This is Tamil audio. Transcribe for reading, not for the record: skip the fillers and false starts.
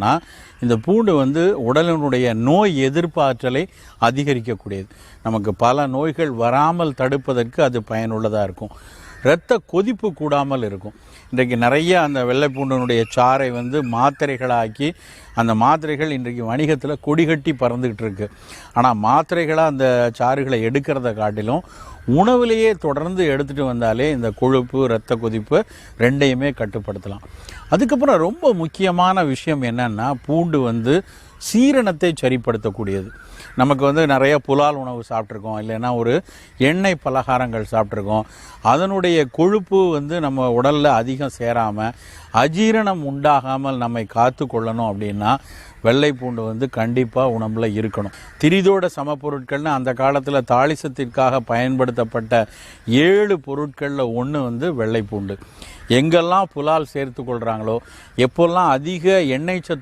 என்னன்னா, இந்த பூண்டு உடலினுடைய நோய் எதிர்ப்பாற்றலை அதிகரிக்கக்கூடியது. நமக்கு பல நோய்கள் வராமல் தடுப்பதற்கு அது பயனுள்ளதாக இருக்கும். இரத்த கொதிப்பு கூடாமல் இருக்கும். இன்றைக்கு நிறைய அந்த வெள்ளை பூண்டினுடைய சாறை மாத்திரைகளாக்கி அந்த மாத்திரைகள் இன்றைக்கு வணிகத்தில் கொடிகட்டி பறந்துக்கிட்டு இருக்கு. ஆனால் மாத்திரைகளாக அந்த சாறுகளை எடுக்கிறத காட்டிலும் உணவிலேயே தொடர்ந்து எடுத்துகிட்டு வந்தாலே இந்த கொழுப்பு இரத்த கொதிப்பு ரெண்டையுமே கட்டுப்படுத்தலாம். அதுக்கப்புறம் ரொம்ப முக்கியமான விஷயம் என்னன்னா, பூண்டு சீரணத்தை சரிப்படுத்தக்கூடியது. நமக்கு நிறைய புலால் உணவு சாப்பிட்ருக்கோம், இல்லைன்னா ஒரு எண்ணெய் பலகாரங்கள் சாப்பிட்ருக்கோம். அதனுடைய கொழுப்பு நம்ம உடலில் அதிகம் சேராமல் அஜீரணம் உண்டாகாமல் நம்மை காத்து கொள்ளணும் அப்படின்னா வெள்ளை பூண்டு கண்டிப்பாக உணவில் இருக்கணும். திரிதோட சமப்பொருட்கள்னு அந்த காலத்தில் தாளிசத்திற்காக பயன்படுத்தப்பட்ட 7 பொருட்களில் ஒன்று வெள்ளை பூண்டு. எங்கெல்லாம் புலால் சேர்த்து கொள்கிறாங்களோ, எப்போல்லாம் அதிக எண்ணெய் சத்து